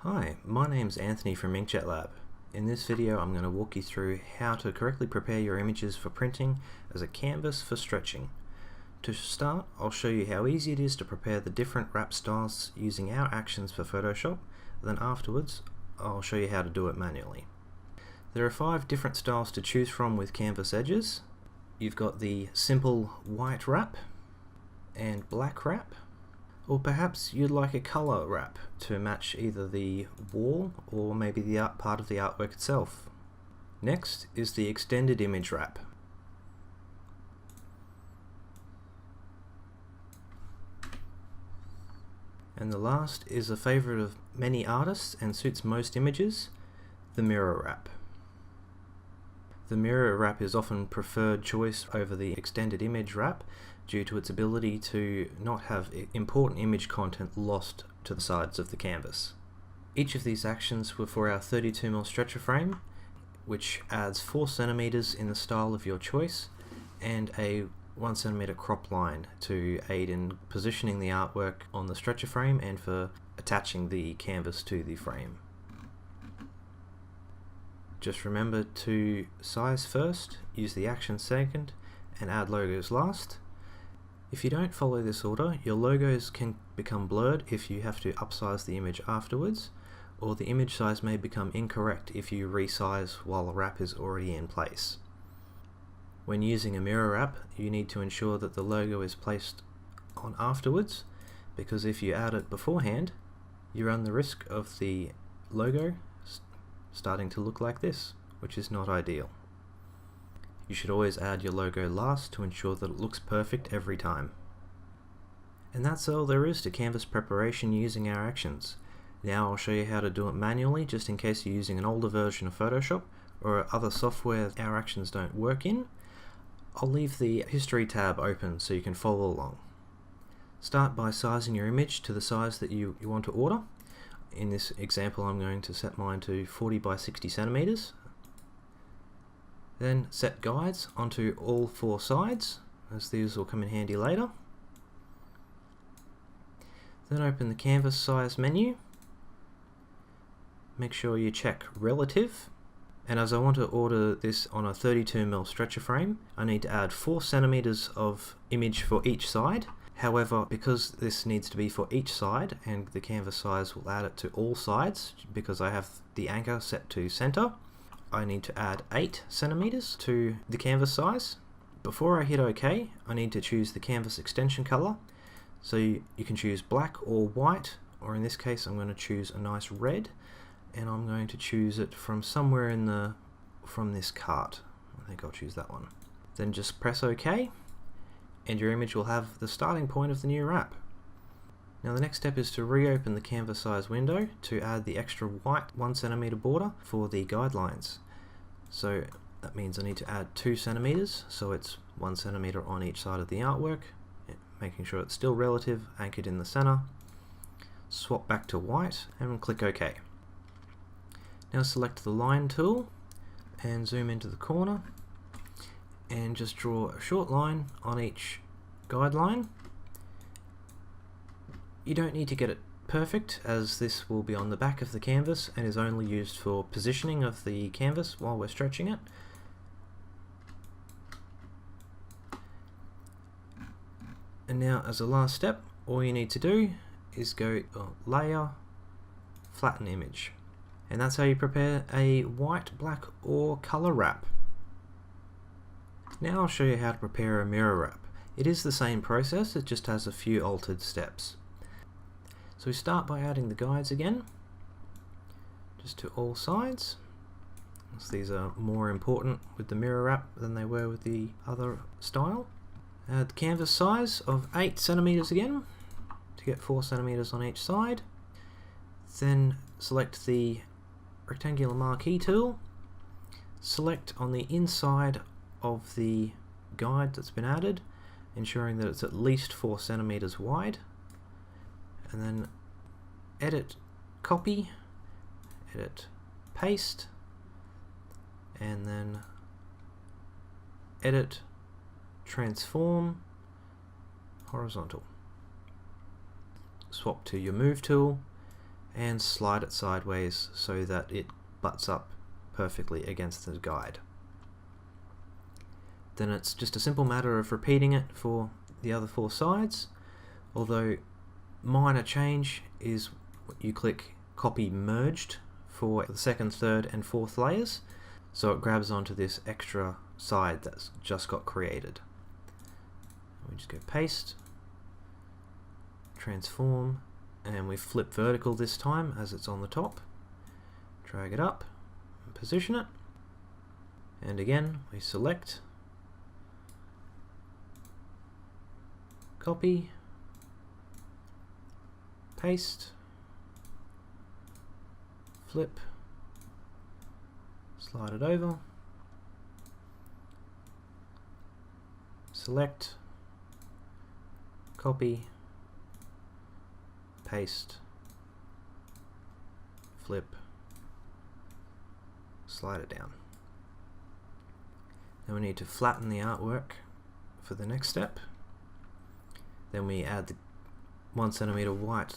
Hi, my name's Anthony from Inkjet Lab. In this video I'm going to walk you through how to correctly prepare your images for printing as a canvas for stretching. To start, I'll show you how easy it is to prepare the different wrap styles using our actions for Photoshop, then afterwards I'll show you how to do it manually. There are 5 different styles to choose from with canvas edges. You've got the simple white wrap and black wrap, or perhaps you'd like a colour wrap to match either the wall or maybe the part of the artwork itself. Next is the extended image wrap. And the last is a favourite of many artists and suits most images, the mirror wrap. The mirror wrap is often preferred choice over the extended image wrap due to its ability to not have important image content lost to the sides of the canvas. Each of these actions were for our 32mm stretcher frame, which adds 4 cm in the style of your choice, and a 1 cm crop line to aid in positioning the artwork on the stretcher frame and for attaching the canvas to the frame. Just remember to size first, use the action second, and add logos last. If you don't follow this order, your logos can become blurred if you have to upsize the image afterwards, or the image size may become incorrect if you resize while the wrap is already in place. When using a mirror wrap, you need to ensure that the logo is placed on afterwards, because if you add it beforehand, you run the risk of the logo starting to look like this, which is not ideal. You should always add your logo last to ensure that it looks perfect every time. And that's all there is to canvas preparation using our actions. Now I'll show you how to do it manually, just in case you're using an older version of Photoshop or other software our actions don't work in. I'll leave the history tab open so you can follow along. Start by sizing your image to the size that you want to order. In this example I'm going to set mine to 40 by 60 centimeters. Then set guides onto all 4 sides, as these will come in handy later. Then open the canvas size menu. Make sure you check relative, and as I want to order this on a 32mm stretcher frame, I need to add 4 centimeters of image for each side. However, because this needs to be for each side and the canvas size will add it to all sides because I have the anchor set to center, I need to add 8 centimeters to the canvas size. Before I hit OK, I need to choose the canvas extension color. So you can choose black or white, or in this case I'm going to choose a nice red, and I'm going to choose it from somewhere from this cart. I think I'll choose that one. Then just press OK, and your image will have the starting point of the new wrap. Now the next step is to reopen the canvas size window to add the extra white 1 centimeter border for the guidelines. So that means I need to add 2 centimeters, so it's 1 centimeter on each side of the artwork, making sure it's still relative, anchored in the center. Swap back to white and click OK. Now select the line tool and zoom into the corner and just draw a short line on each guideline. You don't need to get it perfect, as this will be on the back of the canvas and is only used for positioning of the canvas while we're stretching it. And now as a last step, all you need to do is go Layer, Flatten Image. And that's how you prepare a white, black or color wrap. Now I'll show you how to prepare a mirror wrap. It is the same process, it just has a few altered steps. So we start by adding the guides again, just to all sides, as these are more important with the mirror wrap than they were with the other style. Add the canvas size of 8 centimeters again, to get 4 centimeters on each side. Then select the rectangular marquee tool, select on the inside of the guide that's been added, ensuring that it's at least 4 centimeters wide, and then edit copy, edit paste, and then edit transform horizontal. Swap to your move tool and slide it sideways so that it butts up perfectly against the guide. Then it's just a simple matter of repeating it for the other 4 sides, although minor change is you click copy merged for the 2nd, 3rd and 4th layers, so it grabs onto this extra side that's just got created. We just go paste, transform, and we flip vertical this time as it's on the top, drag it up and position it, and again we select, copy, paste, flip, slide it over, select, copy, paste, flip, slide it down. Then we need to flatten the artwork for the next step. Then we add the 1 centimeter white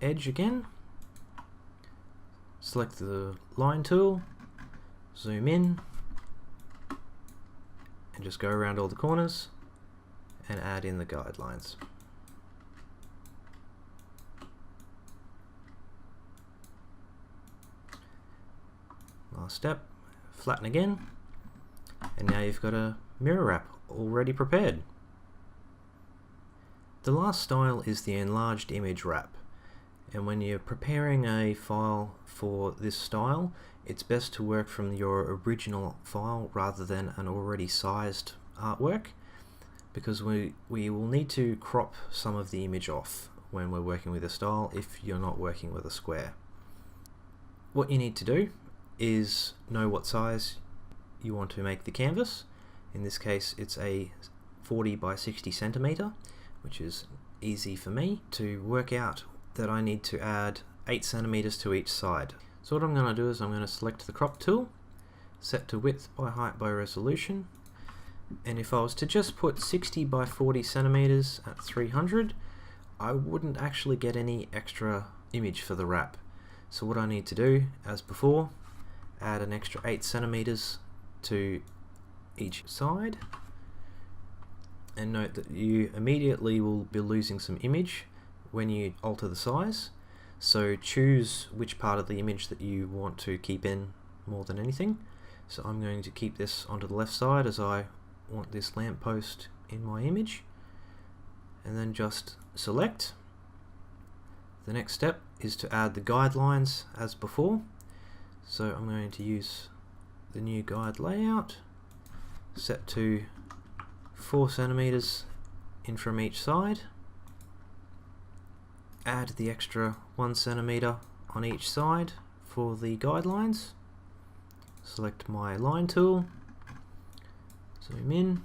edge again, select the line tool, zoom in, and just go around all the corners and add in the guidelines. Last step, flatten again, and now you've got a mirror wrap already prepared. The last style is the enlarged image wrap, and when you're preparing a file for this style, it's best to work from your original file rather than an already sized artwork, because we will need to crop some of the image off when we're working with a style if you're not working with a square. What you need to do is know what size you want to make the canvas. In this case it's a 40 by 60 centimeter, which is easy for me to work out that I need to add 8 centimeters to each side. So what I'm going to do is I'm going to select the crop tool, set to width by height by resolution, and if I was to just put 60 by 40 centimeters at 300, I wouldn't actually get any extra image for the wrap. So what I need to do, as before, add an extra 8 centimeters to each side, and note that you immediately will be losing some image when you alter the size, so choose which part of the image that you want to keep in more than anything. So I'm going to keep this onto the left side as I want this lamppost in my image, and then just select. The next step is to add the guidelines as before, so I'm going to use the new guide layout, set to 4 centimeters in from each side, add the extra 1 centimeter on each side for the guidelines, select my line tool, zoom in,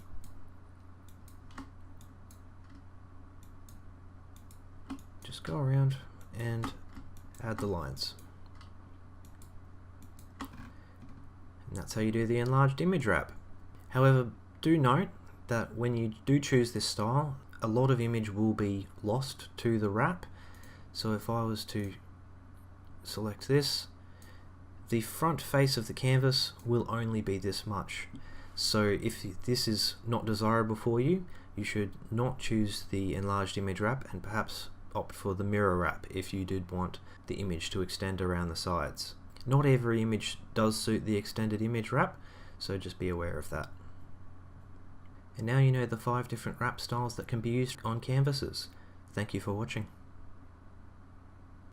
just go around and add the lines. And that's how you do the enlarged image wrap. However, do note that when you do choose this style, a lot of image will be lost to the wrap. So if I was to select this, the front face of the canvas will only be this much. So if this is not desirable for you, you should not choose the enlarged image wrap and perhaps opt for the mirror wrap if you did want the image to extend around the sides. Not every image does suit the extended image wrap, so just be aware of that. And now you know the 5 different wrap styles that can be used on canvases. Thank you for watching.